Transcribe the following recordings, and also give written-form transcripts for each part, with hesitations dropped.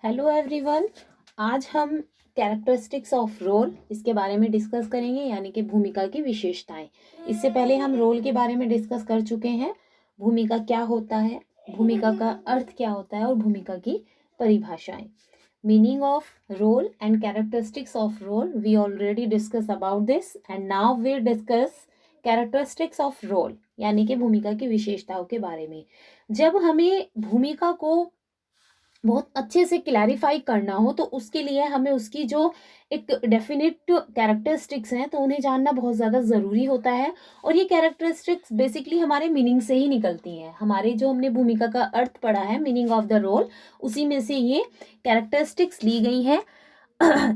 Hello everyone. आज हम characteristics of role इसके बारे में डिस्कस करेंगे, यानी कि भूमिका की विशेषताएं। इससे पहले हम रोल के बारे में डिस्कस कर चुके हैं। भूमिका क्या होता है, भूमिका का अर्थ क्या होता है और भूमिका की परिभाषाएं। Meaning of role and characteristics of role, we already discuss about this and now we discuss characteristics of role, यानी कि भूमिका की विशेषताओं के बारे में। जब हमें भूमिका को बहुत अच्छे से क्लैरिफाई करना हो तो उसके लिए हमें उसकी जो एक डेफिनेट कैरेक्टरिस्टिक्स हैं तो उन्हें जानना बहुत ज़्यादा ज़रूरी होता है। और ये कैरेक्टरिस्टिक्स बेसिकली हमारे मीनिंग से ही निकलती हैं। हमारे जो हमने भूमिका का अर्थ पढ़ा है, मीनिंग ऑफ द रोल, उसी में से ये कैरेक्टरिस्टिक्स ली गई हैं।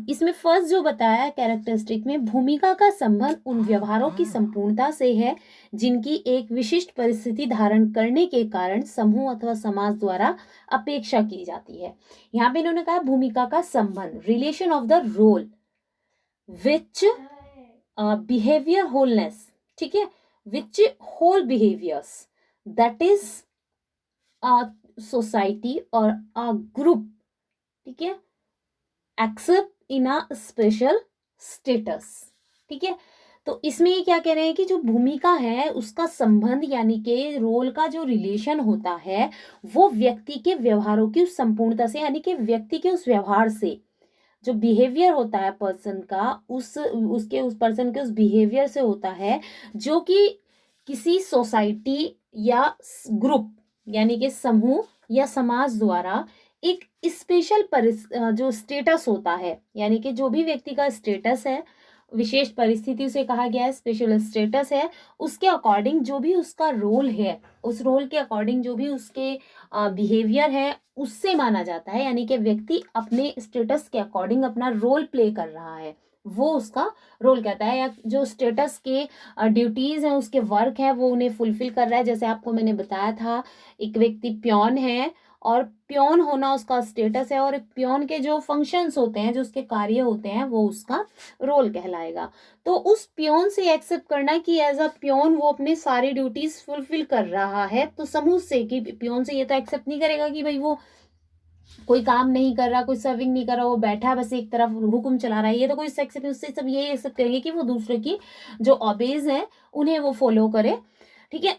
इसमें फर्स्ट जो बताया कैरेक्टरिस्टिक में, भूमिका का संबंध उन व्यवहारों की संपूर्णता से है जिनकी एक विशिष्ट परिस्थिति धारण करने के कारण समूह अथवा समाज द्वारा अपेक्षा की जाती है। यहाँ पे इन्होंने कहा भूमिका का संबंध, relation of the role which behaviour wholeness, ठीक है, which whole behaviours that is a society और अ ग्रुप, ठीक है, except in a special status. ठीक है, तो इसमें ये क्या कह रहे हैं कि जो भूमिका है उसका संबंध यानी कि रोल का जो रिलेशन होता है वो व्यक्ति के व्यवहारों की उस संपूर्णता से, यानी कि व्यक्ति के उस व्यवहार से, जो बिहेवियर होता है पर्सन का, उस पर्सन के उस बिहेवियर से होता है जो कि किसी सोसाइटी या ग्रुप यानी कि समूह या समाज द्वारा एक स्पेशल जो स्टेटस होता है, यानी कि जो भी व्यक्ति का स्टेटस है, विशेष परिस्थिति से कहा गया है, स्पेशल स्टेटस है, उसके अकॉर्डिंग जो भी उसका रोल है, उस रोल के अकॉर्डिंग जो भी उसके बिहेवियर है उससे माना जाता है, यानी कि व्यक्ति अपने स्टेटस के अकॉर्डिंग अपना रोल प्ले कर रहा है, वो उसका रोल कहता है। या जो स्टेटस के ड्यूटीज हैं, उसके वर्क है, वो उन्हें फुलफिल कर रहा है। जैसे आपको मैंने बताया था, एक व्यक्ति प्योन है और प्योन होना उसका स्टेटस है, और प्योन के जो फंक्शंस होते हैं, जो उसके कार्य होते हैं, वो उसका रोल कहलाएगा। तो उस प्योन से एक्सेप्ट करना कि एज अ प्योन वो अपने सारी ड्यूटीज फुलफिल कर रहा है, तो समूह से कि प्योन से ये तो एक्सेप्ट नहीं करेगा कि भाई वो कोई काम नहीं कर रहा, कोई सर्विंग नहीं कर रहा, वो बैठा है बस एक तरफ हुक्म चला रहा है, ये तो कोई एक्सेप्ट, उससे सब ये एक्सेप्ट करेंगे कि वो दूसरे की जो ऑबेज है उन्हें वो फॉलो करे। ठीक है,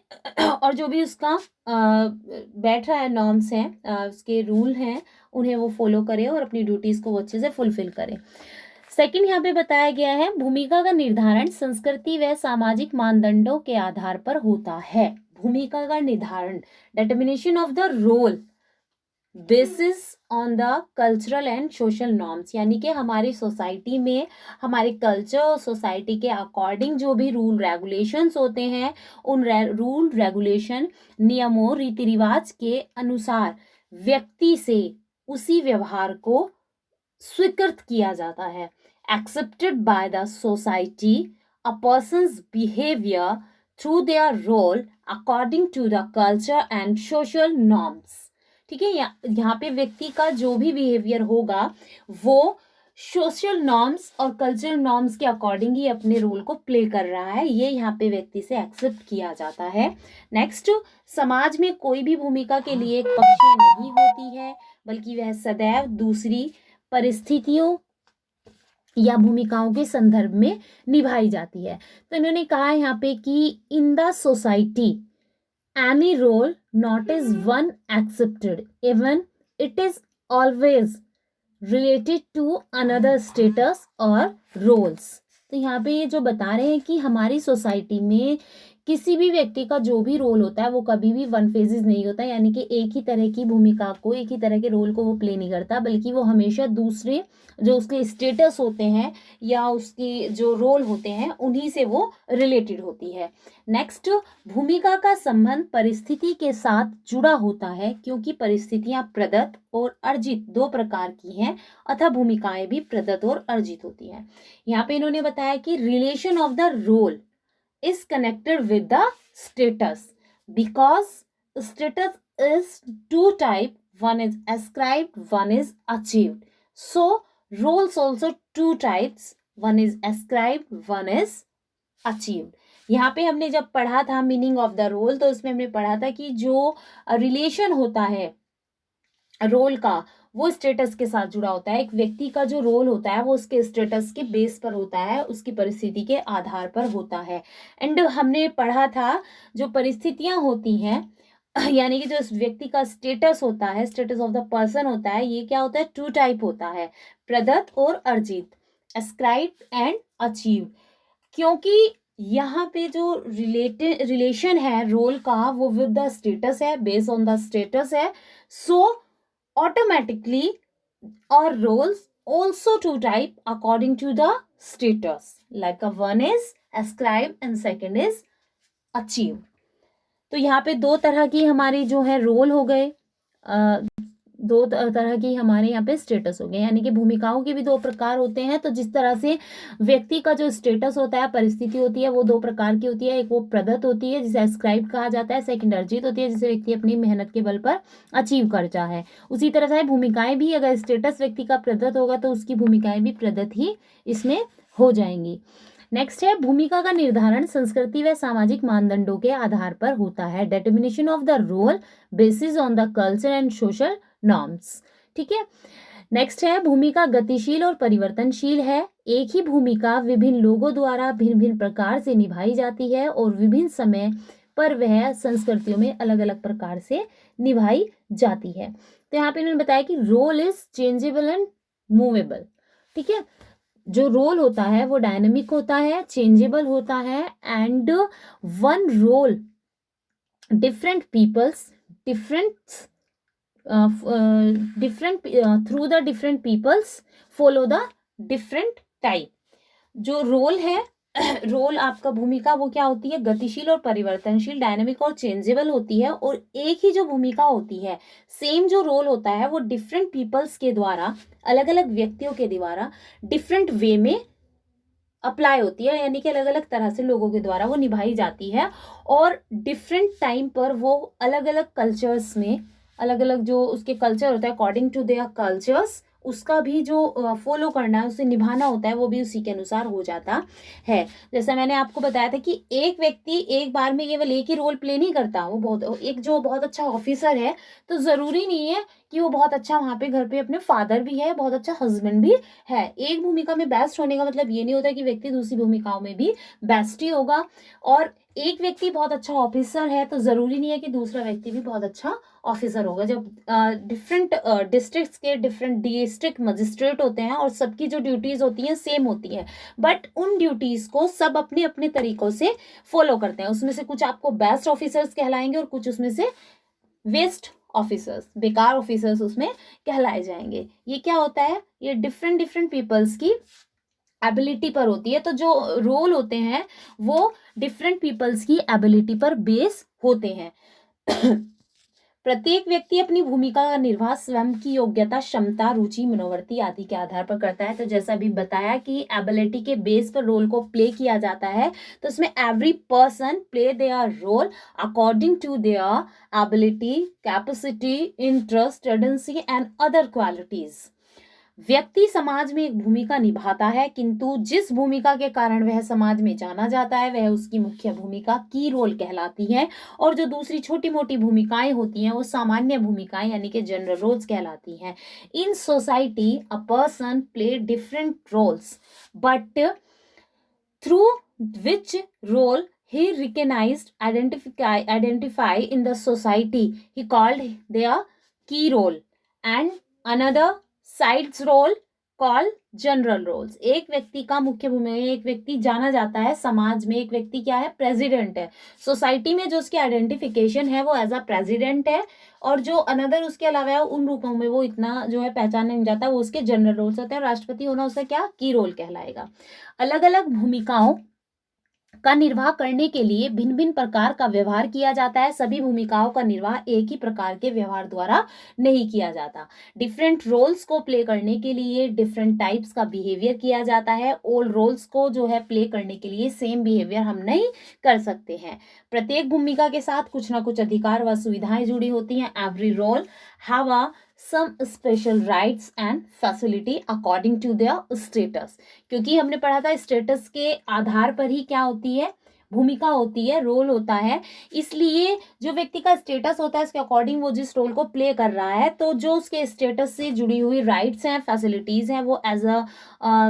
और जो भी उसका बैठ रहा है, नॉर्म्स हैं, उसके रूल हैं, उन्हें वो फॉलो करे और अपनी ड्यूटीज को वो अच्छे से फुलफिल करे। सेकंड यहाँ पे बताया गया है, भूमिका का निर्धारण संस्कृति व सामाजिक मानदंडों के आधार पर होता है। भूमिका का निर्धारण, determination of the role basis on the cultural and social norms, यानी कि हमारी सोसाइटी में हमारे कल्चर और सोसाइटी के अकॉर्डिंग जो भी रूल रेगुलेशंस होते हैं, उन रूल रेगुलेशन नियमों रीति रिवाज के अनुसार व्यक्ति से उसी व्यवहार को स्वीकृत किया जाता है। Accepted by the society a person's behaviour through their role according to the culture and social norms. ठीक है, यहाँ पे व्यक्ति का जो भी बिहेवियर होगा वो सोशल नॉर्म्स और कल्चरल नॉर्म्स के अकॉर्डिंग ही अपने रोल को प्ले कर रहा है, ये यहाँ पे व्यक्ति से एक्सेप्ट किया जाता है। नेक्स्ट, समाज में कोई भी भूमिका के लिए एक पक्षीय नहीं होती है, बल्कि वह सदैव दूसरी परिस्थितियों या भूमिकाओं के संदर्भ में निभाई जाती है। तो इन्होंने कहा यहाँ पे कि in the society any role not is one accepted, even it is always related to another status or roles। तो यहाँ पे ये जो बता रहे हैं कि हमारी सोसाइटी में किसी भी व्यक्ति का जो भी रोल होता है वो कभी भी वन फेजेस नहीं होता, यानी कि एक ही तरह की भूमिका को, एक ही तरह के रोल को वो प्ले नहीं करता, बल्कि वो हमेशा दूसरे जो उसके स्टेटस होते हैं या उसकी जो रोल होते हैं उन्हीं से वो रिलेटेड होती है। नेक्स्ट, भूमिका का संबंध परिस्थिति के साथ जुड़ा होता है, क्योंकि परिस्थितियां प्रदत्त और अर्जित दो प्रकार की हैं, अतः भूमिकाएं भी प्रदत्त और अर्जित होती हैं। यहाँ पे इन्होंने बताया कि relation of the role is connected with the status because status is two type, one is ascribed, one is achieved. So roles also two types, one is ascribed, one is achieved। यहाँ पे हमने जब पढ़ा था meaning of the role, तो उसमें हमने पढ़ा था कि जो रिलेशन होता है रोल का वो स्टेटस के साथ जुड़ा होता है। एक व्यक्ति का जो रोल होता है वो उसके स्टेटस के बेस पर होता है, उसकी परिस्थिति के आधार पर होता है। एंड हमने पढ़ा था जो परिस्थितियां होती हैं यानी कि जो इस व्यक्ति का स्टेटस होता है, स्टेटस ऑफ द पर्सन होता है, ये क्या होता है, टू टाइप होता है, प्रदत्त और अर्जित, एस्क्राइब एंड अचीव। क्योंकि यहाँ पे जो रिलेशन है रोल का वो विद द स्टेटस है, बेस्ड ऑन द स्टेटस है, सो ऑटोमेटिकली और roles also two type according to the status, like a one is ascribe and second is achieve। तो यहाँ पे दो तरह की हमारी जो है रोल हो गए, दो तरह की हमारे यहाँ पे स्टेटस हो गए, यानी कि भूमिकाओं के भी दो प्रकार होते हैं। तो जिस तरह से व्यक्ति का जो स्टेटस होता है, परिस्थिति होती है, वो दो प्रकार की होती है। एक वो प्रदत्त होती है जिसे एस्क्राइब कहा जाता है, सेकंड अर्जित होती है जिसे व्यक्ति अपनी मेहनत के बल पर अचीव करता है। उसी तरह से भूमिकाएं भी, अगर स्टेटस व्यक्ति का प्रदत्त होगा तो उसकी भूमिकाएं भी प्रदत्त ही इसमें हो जाएंगी। नेक्स्ट है, भूमिका का निर्धारण संस्कृति व सामाजिक मानदंडों के आधार पर होता है। Determination of the role basis on the culture and social norms. ठीक है। नेक्स्ट है, भूमिका गतिशील और परिवर्तनशील है। एक ही भूमिका विभिन्न लोगों द्वारा भिन्न भिन्न प्रकार से निभाई जाती है और विभिन्न समय पर वह संस्कृतियों में अलग अलग प्रकार से निभाई जाती है। तो यहाँ पे इन्होंने बताया कि role is changeable and movable. ठीक है, जो रोल होता है वो डायनेमिक होता है, चेंजेबल होता है, and one role different peoples through the different peoples follow the different type. जो रोल है रोल आपका भूमिका वो क्या होती है, गतिशील और परिवर्तनशील, डायनेमिक और चेंजेबल होती है। और एक ही जो भूमिका होती है, सेम जो रोल होता है वो डिफरेंट पीपल्स के द्वारा, अलग अलग व्यक्तियों के द्वारा डिफरेंट वे में अप्लाई होती है, यानी कि अलग अलग तरह से लोगों के द्वारा वो निभाई जाती है। और डिफरेंट टाइम पर वो अलग अलग कल्चर्स में, अलग अलग जो उसके कल्चर होता है, अकॉर्डिंग टू देयर कल्चर्स, उसका भी जो फॉलो करना है, उसे निभाना होता है, वो भी उसी के अनुसार हो जाता है। जैसा मैंने आपको बताया था कि एक व्यक्ति एक बार में केवल एक ही रोल प्ले नहीं करता। वो जो बहुत अच्छा ऑफिसर है तो जरूरी नहीं है कि वो बहुत अच्छा वहां पे घर पे अपने फादर भी है, बहुत अच्छा हस्बैंड भी है। एक भूमिका में बेस्ट होने का मतलब ये नहीं होता कि व्यक्ति दूसरी भूमिकाओं में भी बेस्ट ही होगा। और एक व्यक्ति बहुत अच्छा ऑफिसर है तो जरूरी नहीं है कि दूसरा व्यक्ति भी बहुत अच्छा ऑफिसर होगा। जब डिफरेंट डिस्ट्रिक्ट्स के डिफरेंट डिस्ट्रिक्ट मजिस्ट्रेट होते हैं और सबकी जो ड्यूटीज होती हैं सेम होती हैं, बट उन ड्यूटीज को सब अपने अपने तरीकों से फॉलो करते हैं। उसमें से कुछ आपको बेस्ट ऑफिसर्स कहलाएंगे और कुछ उसमें से वेस्ट ऑफिसर्स, बेकार ऑफिसर्स उसमें कहलाए जाएंगे। ये क्या होता है, ये डिफरेंट डिफरेंट पीपल्स की एबिलिटी पर होती है। तो जो रोल होते हैं वो डिफरेंट पीपल्स की एबिलिटी पर बेस होते हैं। प्रत्येक व्यक्ति अपनी भूमिका का निर्वाह स्वयं की योग्यता, क्षमता, रुचि, मनोवृत्ति आदि के आधार पर करता है। तो जैसा भी बताया कि एबिलिटी के बेस पर रोल को प्ले किया जाता है, तो इसमें every person play their role according to their ability, capacity, interest, tendency and other qualities. व्यक्ति समाज में एक भूमिका निभाता है, किंतु जिस भूमिका के कारण वह समाज में जाना जाता है वह उसकी मुख्य भूमिका की रोल कहलाती है। और जो दूसरी छोटी मोटी भूमिकाएं होती हैं वो सामान्य भूमिकाएं यानी कि जनरल रोल्स कहलाती हैं। In society a person play different roles but through which role he recognized, identify in the society, he called their key role, and another sides role called general roles. एक व्यक्ति का मुख्य भूमिका, एक व्यक्ति जाना जाता है समाज में, एक व्यक्ति क्या है, प्रेसिडेंट है। सोसाइटी में जो उसकी आइडेंटिफिकेशन है वो एज अ प्रेसिडेंट है, और जो अनदर उसके अलावा है उन रूपों में वो इतना जो है पहचाना नहीं जाता, वो उसके जनरल रोल्स होते हैं। राष्ट्रपति होना उसका क्या, की रोल कहलाएगा। अलग अलग भूमिकाओं का निर्वाह करने के लिए भिन्न भिन्न प्रकार का व्यवहार किया जाता है। सभी भूमिकाओं का निर्वाह एक ही प्रकार के व्यवहार द्वारा नहीं किया जाता। डिफरेंट रोल्स को प्ले करने के लिए डिफरेंट टाइप्स का बिहेवियर किया जाता है। ऑल रोल्स को जो है प्ले करने के लिए सेम बिहेवियर हम नहीं कर सकते हैं। प्रत्येक भूमिका के साथ कुछ ना कुछ अधिकार व सुविधाएं जुड़ी होती हैं। Every role have a some special rights and facility according to their status। क्योंकि हमने पढ़ा था स्टेटस के आधार पर ही क्या होती है, भूमिका होती है, रोल होता है, इसलिए जो व्यक्ति का स्टेटस होता है उसके अकॉर्डिंग वो जिस रोल को प्ले कर रहा है, तो जो उसके स्टेटस से जुड़ी हुई राइट्स हैं, फैसिलिटीज़ हैं, वो एज अ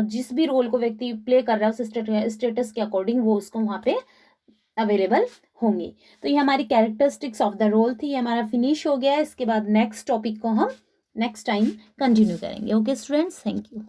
जिस भी रोल को व्यक्ति प्ले कर रहा है उस स्टेटस के अकॉर्डिंग वो उसको वहाँ पे अवेलेबल होंगे। तो ये हमारी कैरेक्टरिस्टिक्स ऑफ द रोल थी, ये हमारा फिनिश हो गया है। इसके बाद नेक्स्ट टॉपिक को हम नेक्स्ट टाइम कंटिन्यू करेंगे। Okay students, thank you.